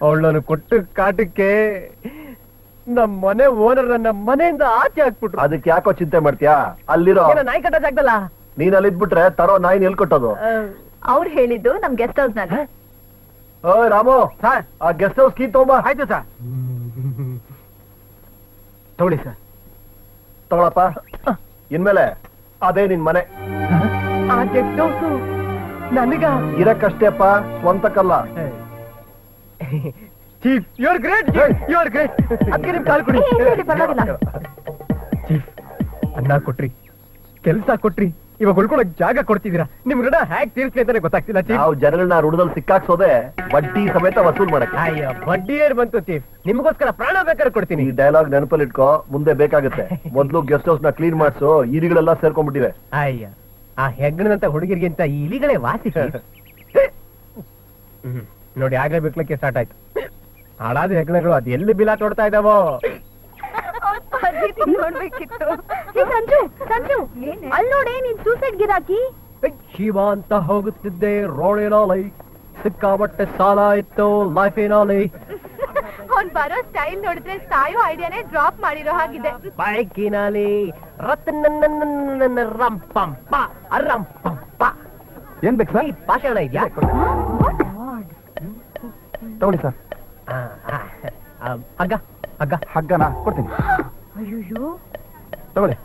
ಅವಳನ್ನು ಕೊಟ್ಟು ಕಾಟಕ್ಕೆ ನಮ್ಮ ಮನೆ ಓನರ್ ನನ್ನ ಮನೆಯಿಂದ ಆಚೆ ಹಾಕ್ಬಿಟ್ರು. ಅದಕ್ಕೆ ಯಾಕೋ ಚಿಂತೆ ಮಾಡ್ತೀಯಾ? ಅಲ್ಲಿರೋ ನಾಯಿ ಕಟ್ಟ ಜಾಗದಲ್ಲ. ನೀನ್ ಅಲ್ಲಿದ್ಬಿಟ್ರೆ ತರೋ ನಾಯಿ ಎಲ್ ಕೊಟ್ಟೋದು? ಅವ್ರು ಹೇಳಿದ್ದು ನಮ್ ಗೆಸ್ಟ್ ಹೌಸ್ ನಲ್ಲಿ. ರಾಮು ಆ ಗೆಸ್ಟ್ ಹೌಸ್ ಕೀ ತಗೊಂಬ. ಆಯ್ತು ಸರ್. ತಗೊಳ್ಳಿ ಸರ್. ತಗೊಳಪ್ಪ. ಇನ್ಮೇಲೆ ಅದೇ ನಿನ್ ಮನೆ. ಆ ಗೆಸ್ಟ್ ಹೌಸ್ ನನಗ ಇರಕ್ಕಷ್ಟೇಪ್ಪ, ಸ್ವಂತಕ್ಕಲ್ಲ. Chief you are great, you are great. ಅದಕ್ಕೆ ನಿಮ್ ಕಾಲ್ ಕೊಡಿ. ಚೀಫ್ ಅನ್ನ ಕೊಟ್ರಿ, ಕೆಲಸ ಕೊಟ್ರಿ, ಇವಾಗ ಉಳ್ಕೊಳಕ್ ಜಾಗ ಕೊಡ್ತಿದ್ದೀರಾ. ನಿಮ್ ಋಣ ಹ್ಯಾಕ್ ತೀರ್ಸ್ಲಿ ಅಂತಾನೆ ಗೊತ್ತಾಗ್ತಿಲ್ಲ ಚೀಫ್. ನಾವು ಜನಗಳನ್ನ ಋಣದಲ್ಲಿ ಸಿಕ್ಕಾಕ್ಸೋದೆ ಬಡ್ಡಿ ಸಮೇತ ವಸೂಲ್ ಮಾಡಕ್ಕೆ. ಅಯ್ಯ ಬಡ್ಡಿ ಏನ್ ಬಂತು ಚೀಫ್, ನಿಮ್ಗೋಸ್ಕರ ಪ್ರಾಣ ಬೇಕಾದ್ರೆ ಕೊಡ್ತೀನಿ. ಈ ಡೈಲಾಗ್ ನೆನಪಲ್ಲಿ ಇಟ್ಕೋ, ಮುಂದೆ ಬೇಕಾಗುತ್ತೆ. ಮೊದ್ಲು ಗೆಸ್ಟ್ ಹೌಸ್ ನ ಕ್ಲೀನ್ ಮಾಡ್ಸು, ಇಲಿಗಳೆಲ್ಲ ಸೇರ್ಕೊಂಡ್ಬಿಟ್ಟಿವೆ. ಅಯ್ಯ ಆ ಹೆಗ್ಗಣದಂತ ಹುಡುಗಿರ್ಗಿಂತ ಈ ಇಲಿಗಳೇ ವಾಸಿ. ನೋಡಿ ಆಗ್ಲೇ ಬಿಕ್ಲಕ್ಕೆ ಸ್ಟಾರ್ಟ್ ಆಯ್ತು. ಹಾಳಾದ ಹೆಗ್ಗಣಗಳು ಅದ್ ಎಲ್ಲಿ ಬಿಲಾ ತೊಡ್ತಾ ಇದಾವೋ. ನೋಡ್ಬೇಕಿತ್ತು. ಸಂಜು ಸಂಜು ಅಲ್ಲಿ ನೋಡಿ, ನೀನ್ ಸೂಸೈಡ್ ಗಿರಾಕಿ. ಶಿವ ಅಂತ ಹೋಗುತ್ತಿದ್ದೆ ರೋಡಿನಲ್ಲಿ, ಸಿಕ್ಕಾಬಟ್ಟೆ ಸಾಲ ಇತ್ತು ಲೈಫಿನಲ್ಲಿ. ಅವ್ನ್ ಬರೋ ಸ್ಟೈಲ್ ನೋಡಿದ್ರೆ ಸಾಯೋ ಐಡಿಯಾನೇ ಡ್ರಾಪ್ ಮಾಡಿರೋ ಹಾಗಿದೆ. ಬೈಕಿನಲ್ಲಿ ರಂಪಂಪ ರಂಪಂಪ. ಏನ್ ಬೇಕು ಸರ್? ಭಾಷಣ ಇದೆಯಾ? ತಗೊಳ್ಳಿ ಸರ್. ಹಗ್ಗ ಹಗ್ಗ ಹಗ್ಗನ ಕೊಡ್ತೀನಿ. ಅಯ್ಯೋ ತಗೊಳ್ಳಿ.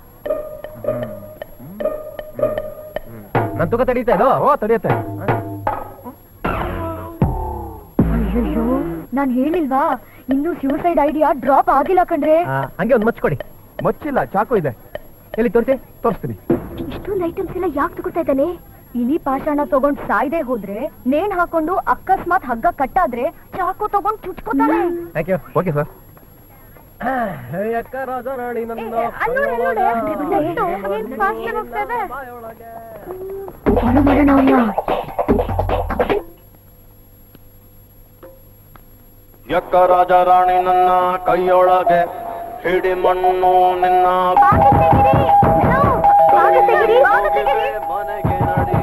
ನನ್ ತೂಕ ತಡೀತಾ ಇದು? ಓ ತಡಿಯತ್ತೆ. ಅಯ್ಯೋ ನಾನ್ ಹೇಳಿಲ್ವಾ, ಇನ್ನು ಸೂಸೈಡ್ ಐಡಿಯಾ ಡ್ರಾಪ್ ಆಗಿಲ್ಲ ಕಣ್ರೆ. ಹಂಗೆ ಒಂದ್ ಮಚ್ಕೊಡಿ. ಮಚ್ಚಿಲ್ಲ, ಚಾಕು ಇದೆ. ಎಲ್ಲಿ ತೋರಿಸಿ? ತೋರಿಸ್ತೀನಿ. ಇಷ್ಟೊಂದು ಐಟಮ್ಸ್ ಎಲ್ಲ ಯಾಕೆ ತಗೋತಾ ಇದ್ದಾನೆ? ಇಲಿ ಪಾಷಾಣ ತಗೊಂಡ್ ಸಾಯ್ದೆ ಹೋದ್ರೆ, ನೇಣ್ ಹಾಕೊಂಡು ಅಕಸ್ಮಾತ್ ಹಗ್ಗ ಕಟ್ಟಾದ್ರೆ ಚಾಕು ತಗೊಂಡ್ ಚುಚ್ಕೋತಾನೆ. Okay sir. ಯಕ್ಕ ರಾಜ ರಾಣಿ ನನ್ನ ಕೈಯೊಳಗೆ ಹಿಡಿ ಮಣ್ಣು ನಿನ್ನ ಮನೆಗೆ ನಡಿ.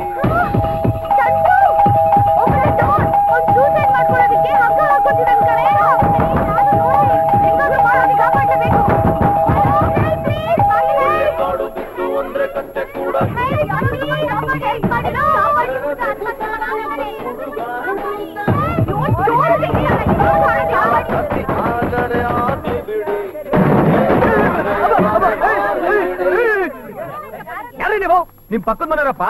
ಕಾಡು ಬಿದ್ದು ಅಂದ್ರೆ ಕತ್ತೆ ಕೂಡ ಆದರೆ ಆಗಿ ಬಿಡಿ. ಯಾರು ನೀವು? ನಿಮ್ ಪಕ್ಕದ ಮನೆಯವರಪ್ಪ.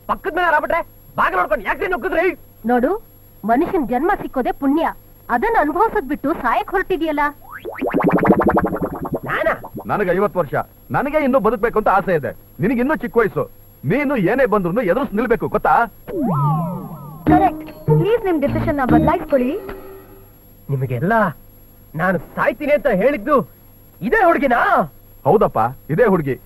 ಪಕ್ಕದ ಮನೆಯವ್ರ ಆಗ್ಬಿಟ್ರೆ ಬಾಗಿಲು ನೋಡ್ಕೊಂಡು ಯಾಕೆ ನುಗ್ಗಿದ್ರಿ? ನೋಡು, ಮನುಷ್ಯನ್ ಜನ್ಮ ಸಿಕ್ಕೋದೆ ಪುಣ್ಯ. ಅದನ್ನ ಅನುಭವಿಸದ್ ಬಿಟ್ಟು ಸಾಯಕ್ ಹೊರಟಿದೆಯಲ್ಲ. ನನಗೆ 50 ವರ್ಷ, ನನಗೆ ಇನ್ನೂ ಬದುಕಬೇಕು ಅಂತ ಆಸೆ ಇದೆ. ನಿನಗೆ ಇನ್ನೂ ಚಿಕ್ಕ ವಯಸ್ಸು. ನೀನು ಏನೇ ಬಂದ್ರು ಎದುರಿಸಿ ನಿಲ್ಬೇಕು, ಗೊತ್ತಾ? ಕರೆಕ್ಟ್. ಪ್ಲೀಸ್ ನಿಮ್ ಡಿಸಿಷನ್ ನ ಬದಲಾಯಿಸ್ಕೊಳ್ಳಿ. ನಿಮಗೆಲ್ಲ ನಾನು ಸಾಯ್ತೀನಿ ಅಂತ ಹೇಳಿದ್ದು ಇದೇ ಹುಡುಗಿನಾ? ಹೌದಪ್ಪ, ಇದೇ ಹುಡುಗಿ.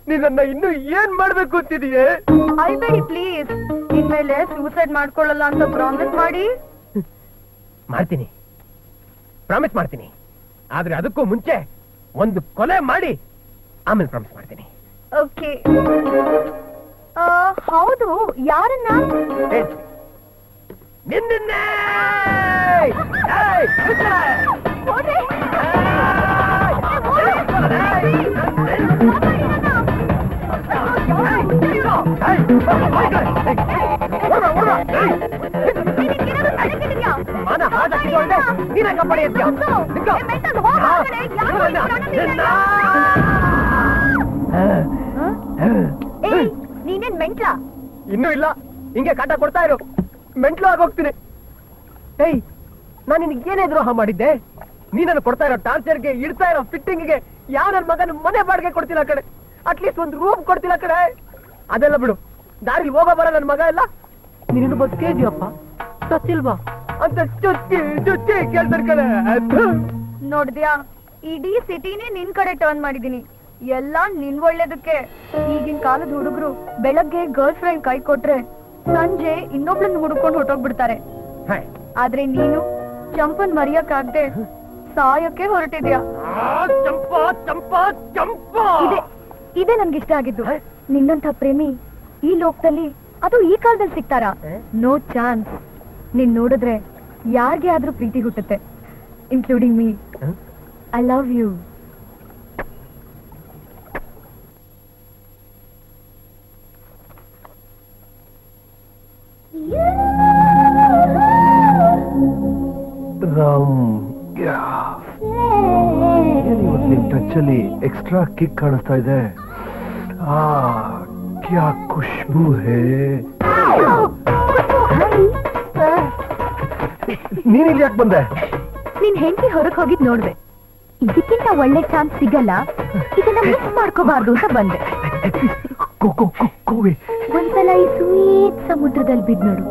ನೀನನ್ನ ಇನ್ನು ಏನ್ ಮಾಡ್ಬೇಕು ಅಂತಿದೀಯೇ? ಅಯ್ಬೇಡಿ ಪ್ಲೀಸ್. ಇನ್ಮೇಲೆ ಸೂಸೈಡ್ ಮಾಡ್ಕೊಳ್ಳಲ್ಲ ಅಂತ ಪ್ರಾಮಿಸ್ ಮಾಡಿ. ಮಾಡ್ತೀನಿ, ಪ್ರಾಮಿಸ್ ಮಾಡ್ತೀನಿ. ಆದ್ರೆ ಅದಕ್ಕೂ ಮುಂಚೆ ಒಂದು ಕೊಲೆ ಮಾಡಿ ಆಮೇಲೆ ಪ್ರಾಮಿಸ್ ಮಾಡ್ತೀನಿ. ಓಕೆ. ಹೌದು, ಯಾರನ್ನ? ನಿನ್ನೆ ಮಾನ ಹಾಕಿಕೊಂಡೆ ನೀನೇ ಕಪ್ಪಡಿ ನೀನೇನ್ ಮೆಂಟ್ಲ? ಇನ್ನೂ ಇಲ್ಲ, ಹಿಂಗೆ ಕಾಟ ಕೊಡ್ತಾ ಇರು, ಮೆಂಟ್ಲು ಆಗೋಗ್ತೀನಿ. ಏಯ್, ನಾನು ನಿನಗೆ ಏನೇ ದ್ರೋಹ ಮಾಡಿದ್ದೆ? ನೀನನ್ನು ಕೊಡ್ತಾ ಇರೋ ಟಾರ್ಚರ್ಗೆ, ಇಡ್ತಾ ಇರೋ ಫಿಟ್ಟಿಂಗ್ಗೆ ಯಾವ ನನ್ನ ಮಗನ ಮನೆ ಬಾಡಿಗೆ ಕೊಡ್ತಿಲ್ಲ ಕಡೆ, ಅಟ್ಲೀಸ್ಟ್ ಒಂದು ರೂಮ್ ಕೊಡ್ತಿಲ್ಲ ಕಡೆ. ಅದೆಲ್ಲ ಬಿಡು, ದಾರಿಲಿ ಹೋಗೋ ಬರ ನನ್ನ ಮಗ ಎಲ್ಲ ನೀನು ಬದುಕೇ ಇದೆಯಪ್ಪ, ಸತ್ತಿಲ್ವಾ ಅಂತ ಚುಚ್ಚಿ ಚುಚ್ಚಿ ಕೇಳ್ತಾರೆ ಕಡೆ. ನೋಡ್ದ್ಯಾ, ಇಡೀ ಸಿಟಿನೇ ನಿನ್ ಕಡೆ ಟರ್ನ್ ಮಾಡಿದೀನಿ. ಎಲ್ಲ ನಿನ್ ಒಳ್ಳೇದಕ್ಕೆ. ಈಗಿನ ಕಾಲದ ಹುಡುಗರು ಬೆಳಗ್ಗೆ ಗರ್ಲ್ ಫ್ರೆಂಡ್ ಕೈ ಕೊಟ್ರೆ ಸಂಜೆ ಇನ್ನೊಬ್ಳನ್ನ ಹುಡುಕೊಂಡು ಹೊಟ್ಟೋಗ್ಬಿಡ್ತಾರೆ. ಆದ್ರೆ ನೀನು ಚಂಪನ್ ಮರೆಯಕ್ಕಾಗ್ದೆ ಸಾಯಕ್ಕೆ ಹೊರಟಿದ್ಯಾ. ಚಂಪಾ ಚಂಪಾ ಚಂಪಾ. ಇದೇ ನನ್ಗೆ ಇಷ್ಟ ಆಗಿದ್ದು. ನಿನ್ನಂಥ ಪ್ರೇಮಿ ಈ ಲೋಕದಲ್ಲಿ, ಅದು ಈ ಕಾಲದಲ್ಲಿ ಸಿಗ್ತಾರಾ? No chance. ನೀನ್ ನೋಡಿದ್ರೆ ಯಾರಿಗೆ ಆದ್ರೂ ಪ್ರೀತಿ ಹುಟ್ಟುತ್ತೆ, including me. I love you. ನಿನ್ ಟಚ್ ಅಲ್ಲಿ ಎಕ್ಸ್ಟ್ರಾ ಕಿಕ್ ಕಾಣಿಸ್ತಾ ಇದೆ. ಕ್ಯಾ ಖುಷ್ಬು ಹೇ. ನೀನಿಲ್ಲಿ ಯಾಕೆ ಬಂದೆ? ನಿನ್ ಹೆಂಡತಿ ಹೊರಗೆ ಹೋಗಿದ್ ನೋಡ್ದೆ. ಇದಕ್ಕಿಂತ ಒಳ್ಳೆ ಚಾನ್ಸ್ ಸಿಗಲ್ಲ, ಇದನ್ನ ಮಿಸ್ ಮಾಡ್ಕೋಬಾರ್ದು ಅಂತ ಬಂದೆ. ಒಂದ್ಸಲ ಈ ಸ್ವೀಟ್ ಸಮುದ್ರದಲ್ಲಿ ಬಿದ್ ನೋಡು.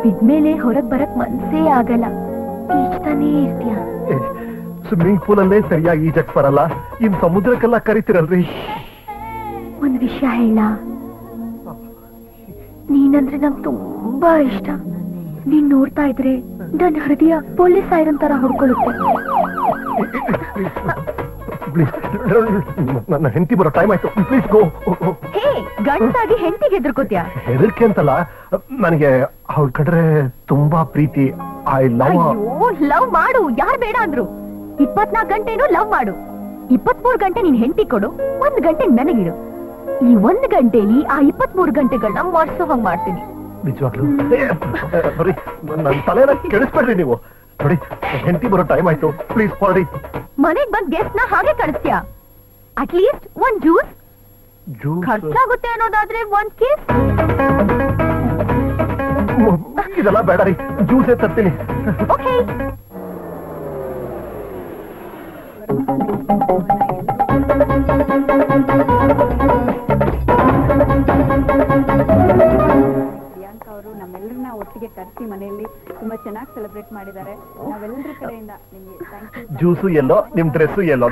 ಬಿದ್ಮೇಲೆ ಹೊರಗ್ ಬರಕ್ ಮನ್ಸೇ ಆಗಲ್ಲ, ಈಜ್ತಾನೇ ಇರ್ತೀಯ. ಸ್ವಿಮ್ಮಿಂಗ್ ಪೂಲ್ ಅಲ್ಲೇ ಸರಿಯಾಗಿ ಈಜಕ್ ಬರಲ್ಲ, ಇನ್ ಸಮುದ್ರಕ್ಕೆಲ್ಲ ಕರಿತಿರಲ್ರಿ. ಒಂದ್ ವಿಷಯ ಹೇಳ, ನೀನಂದ್ರೆ ನಂಗೆ ತುಂಬಾ ಇಷ್ಟ. ನೀನ್ ನೋಡ್ತಾ ಇದ್ರೆ ನನ್ನ ಹೃದಯ ಪೊಲೀಸ್ ಐರನ್ ತರ ಹೊಡ್ಕೊಳ್ಳುತ್ತೆ. ನನ್ನ ಹೆಂಡತಿ ಬರೋ ಟೈಮ್ ಆಯ್ತು, ಪ್ಲೀಸ್ ಗೋ. ಹೇ, ಗಂಡಾಗಿ ಹೆಂಡತಿಗೆ ಹೆದರ್ಕೋತ್ಯಾ? ಹೆದರ್ಕೆ ಅಂತಲ್ಲ, ನನಗೆ ಅವ್ಳ ಕಡ್ರೆ ತುಂಬಾ ಪ್ರೀತಿ. I love. ಲವ್ ಮಾಡು, ಯಾರ್ ಬೇಡ ಅಂದ್ರು. 24 ಗಂಟೆನೂ ಲವ್ ಮಾಡು. 23 ಗಂಟೆ ನೀನ್ ಹೆಂಡತಿ ಕೊಡು, 1 ಗಂಟೆ ನನಗಿಡು. ಈ 1 ಗಂಟೆಲಿ ಆ 23 ಗಂಟೆಗಳನ್ನ ಮಾಡ್ಸೋ ಹಂಗ್ ಮಾಡ್ತೀನಿ. ನಿಜವಾಗ್ಲು ನೋಡಿ, ನನ್ನ ತಲೆನ ಕೆಡಿಸ್ಬೇಡ್ರಿ ನೀವು. ನೋಡಿ, ಹೆಂಡತಿ ಬರೋ ಟೈಮ್ ಆಯ್ತು, ಪ್ಲೀಸ್ ಹೊರಡಿ. ಮನೆಗ್ ಬಂದ್ ಗೆಸ್ಟ್ ನ ಹಾಗೆ ಕಳಿಸ್ತೀಯಾ? ಅಟ್ಲೀಸ್ಟ್ 1 ಜ್ಯೂಸ್ ಖರ್ಚಾಗುತ್ತೆ ಅನ್ನೋದಾದ್ರೆ 1 ಕಿಸ್. ಇದೆಲ್ಲ ಬೇಡ ರೀ, ಜ್ಯೂಸೇ ತರ್ತೀನಿ. ಓಕೆ. ಪ್ರಿಯಾಂಕಾ ಅವರು ನಮ್ಮೆಲ್ಲರನ್ನ ಒಟ್ಟಿಗೆ ಕರೆಸಿ ಮನೆಯಲ್ಲಿ ತುಂಬಾ ಚೆನ್ನಾಗಿ ಸೆಲೆಬ್ರೇಟ್ ಮಾಡಿದ್ದಾರೆ. ನಾವೆಲ್ಲರ ಕಡೆಯಿಂದ ನಿಮಗೆ ಥ್ಯಾಂಕ್ ಯು. ಜ್ಯೂಸು ಎಲ್ಲೋ, ನಿಮ್ ಡ್ರೆಸ್ಸು ಎಲ್ಲೋ.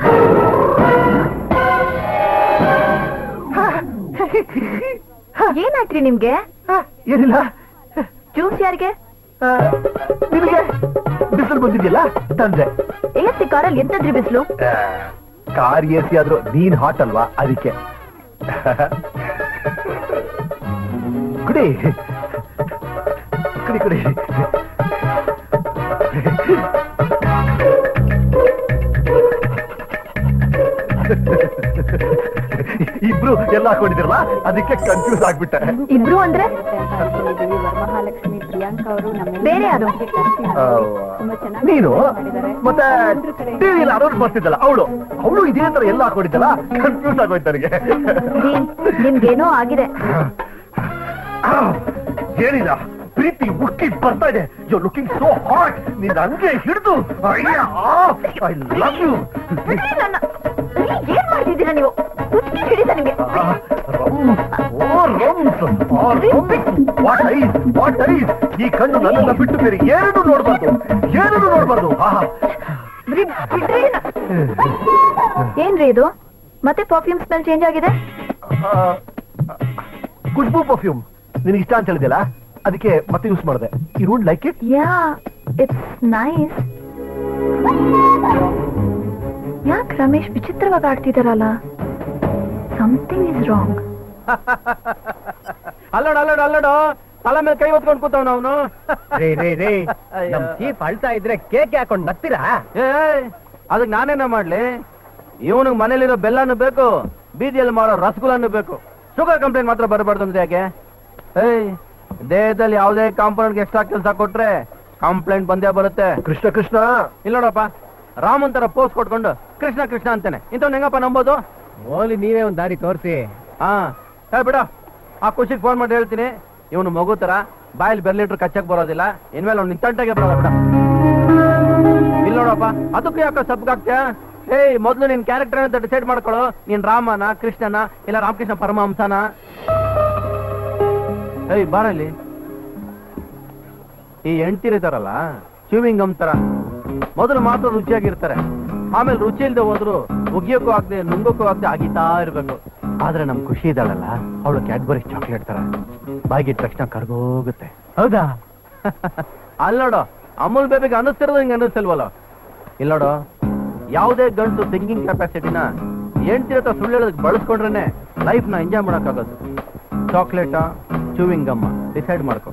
ಏನಾಯ್ತ್ರಿ ನಿಮ್ಗೆ? ಏನಿಲ್ಲ. ಜ್ಯೂಸ್ ಯಾರಿಗೆ? ನಿಮಗೆ ಬಿಸಿಲು ಬಂದಿದ್ಯಲ್ಲ, ತಂದೆ. AC ಕಾರಲ್ಲಿ ಎಂತದ್ರಿ ಬಿಸಿಲು? ಕಾರ್ AC ಆದ್ರೂ ನೀನ್ ಹಾಟ್ ಅಲ್ವಾ, ಅದಕ್ಕೆ. ಕುಡಿ ಕುಡಿ ಕುಡಿ. ಇಬ್ರು ಎಲ್ಲ ಹಾಕೊಂಡಿದಿರಲ್ಲ, ಅದಕ್ಕೆ ಕನ್ಫ್ಯೂಸ್ ಆಗ್ಬಿಟ್ಟೆ. ಇಬ್ರು ಅಂದ್ರೆ ವರಮಹಾಲಕ್ಷ್ಮಿ ಪ್ರಿಯಾಂಕಾ ಅವರು ಬೇರೆ ಯಾರು? ತುಂಬಾ ಚೆನ್ನಾಗಿ ನೀನು ಮಾಡಿದ್ದಾರೆ. ಮತ್ತೆ ಟಿವಿಯಲ್ಲಿ ಅಡೋರ್ ಬರ್ತಿದ್ದಲ್ಲ ಅವಳು ಇದೇ ತರ ಎಲ್ಲ ಹಾಕೊಂಡಿದ್ದಲ್ಲ, ಕನ್ಫ್ಯೂಸ್ ಆಗೋಯ್ತು ನನಗೆ. ನಿಮ್ಗೇನೋ ಆಗಿದೆ. ಏನಿಲ್ಲ, ಪ್ರೀತಿ ಉಕ್ಕಿ ಬರ್ತಾ ಇದೆ. You looking so hot. ನೀನ್ ಹಂಗೆ ಹಿಡಿದು ಐ ಲವ್ ಯು. ಏನ್ ಮಾಡ್ತಿದ್ದೀರಾ ನೀವು? ಹಿಡಿದ ನಿಮ್ಗೆ ಈ ಕಣ್ಣು ನನ್ನನ್ನ ಬಿಟ್ಟು ಬೇರೆ ಏನೂ ನೋಡ್ಬಾರ್ದು, ಏನೂ ನೋಡ್ಬಾರ್ದು. ಏನ್ರಿ ಇದು? ಮತ್ತೆ ಪರ್ಫ್ಯೂಮ್ ಸ್ಮೆಲ್ ಚೇಂಜ್ ಆಗಿದೆ. ಖುಷ್ಬು ಪರ್ಫ್ಯೂಮ್ ನಿನಗೆ ಇಷ್ಟ ಅಂತ ಹೇಳಿದೆಲ್ಲ, ಅದಕ್ಕೆ ಮತ್ತೆ ಯೂಸ್ ಮಾಡಿದೆ. You don't like it? Yeah, it's nice. ಯಾಕೆ ರಮೇಶ್ ವಿಚಿತ್ರವಾಗಿ ಆಡ್ತಿದಾರಲ್ಲ? Something is wrong. ಅಲ್ಲೋಡು ತಲೆ ಮೇಲೆ ಕೈ ಹೊತ್ಕೊಂಡು ಕೂತವ್ ಅವನು. ನಮ್ ಚೀಫ್ ಅಳ್ತಾ ಇದ್ರೆ ಕೇಕ್ ಹಾಕೊಂಡ್ ನಗ್ತೀರಾ? ಅದಕ್ಕೆ ನಾನೇನ ಮಾಡ್ಲಿ? ಇವನಿಗೆ ಮನೇಲಿರೋ ಬೆಲ್ಲನು ಬೇಕು, ಬೀದಿಯಲ್ಲಿ ಮಾಡೋ ರಸಗುಲ್ಲನು ಬೇಕು. ಶುಗರ್ ಕಂಪ್ಲೇಂಟ್ ಮಾತ್ರ ಬರಬಾರ್ದು ಅಂದ್ರೆ ಯಾಕೆ? ದೇಹದಲ್ಲಿ ಯಾವುದೇ ಕಾಂಪೌಂಡ್ಗೆ ಎಕ್ಸ್ಟ್ರಾ ಕೆಲಸ ಕೊಟ್ರೆ ಕಂಪ್ಲೇಂಟ್ ಬಂದೇ ಬರುತ್ತೆ. ಕೃಷ್ಣ ಕೃಷ್ಣ ಇಲ್ಲ ನೋಡಪ್ಪ, ರಾಮನ್ ತರ ಪೋಸ್ ಕೊಟ್ಕೊಂಡು ಕೃಷ್ಣ ಕೃಷ್ಣ ಅಂತಾನೆ. ಇಂಥವ್ನ ಹೆಂಗಪ್ಪ ನಂಬೋದು? ಓಲಿ ನೀವೇ ಒಂದ್ ದಾರಿ ತೋರಿಸಿ. ಬಿಡ, ಆ ಖುಷಿಗೆ ಫೋನ್ ಮಾಡಿ ಹೇಳ್ತೀನಿ. ಇವನು ಮಗು ತರ ಬಾಯಲ್ಲಿ ಬೆರ್ಲಿಟ್ರು ಕಚ್ಚಕ್ ಬರೋದಿಲ್ಲ, ಇನ್ಮೇಲೆ ಅವ್ನು ನಿಂತಂಟಾಗೆ ಬರೋದ ಬಿಡ. ಇಲ್ಲ ನೋಡಪ್ಪ, ಅದಕ್ಕೂ ಯಾಕೆ ಸಬ್ಗಾಗ್ತ್ಯಾ? ಮೊದ್ಲು ನಿನ್ ಕ್ಯಾರೆಕ್ಟರ್ ಅಂತ ಡಿಸೈಡ್ ಮಾಡ್ಕೊಳ್ಳೋ. ನೀನ್ ರಾಮನ, ಕೃಷ್ಣನ, ಇಲ್ಲ ರಾಮಕೃಷ್ಣ ಪರಮಹಂಸನ? ಬಾರಲ್ಲಿ ಈ ಹೆಂಡ್ತಿರಿದಾರಲ್ಲ, ಚ್ಯೂವಿಂಗ್ ಗಮ್ ತರ. ಮೊದಲು ಮಾತ್ರ ರುಚಿಯಾಗಿರ್ತಾರೆ, ಆಮೇಲೆ ರುಚಿ ಇಲ್ದೆ ಹೋದ್ರು ಉಗಿಯೋಕ್ಕೂ ಆಗದೆ ನುಂಗೋಕ್ಕೂ ಆಗದೆ ಆಗಿತಾ ಇರ್ಬೇಕು. ಆದ್ರೆ ನಮ್ ಖುಷಿ ಇದ್ದಾಳಲ್ಲ, ಅವಳು ಕ್ಯಾಡ್ಬರಿ ಚಾಕ್ಲೇಟ್ ತರ ಬಾಯಿಗಿಟ್ಟ ತಕ್ಷಣ ಕರ್ಗೋಗುತ್ತೆ. ಹೌದಾ? ಅಲ್ಲೋಡು, ಅಮೂಲ್ ಬೇಬಿಗೆ ಅನ್ನಿಸ್ತಿರೋದು ಹಿಂಗೆ ಅನ್ನಿಸ್ತಿಲ್ವಲ್ಲ? ಇಲ್ಲೋಡು, ಯಾವುದೇ ಗಂಟು ಥಿಂಕಿಂಗ್ ಕೆಪಾಸಿಟಿನ ಹೆಂಡ್ತಿ ಹತ್ರ ಸುಳ್ಳು ಹೇಳೋದಕ್ಕೆ ಬಳಸ್ಕೊಂಡ್ರೇನೆ ಲೈಫ್ನ ಎಂಜಾಯ್ ಮಾಡೋಕ್ಕಾಗೋದು ಚಾಕ್ಲೇಟಾ ಚೂವಿಂಗ್ ಗಮ್ಮ ಡಿಸೈಡ್ ಮಾಡ್ಕೊ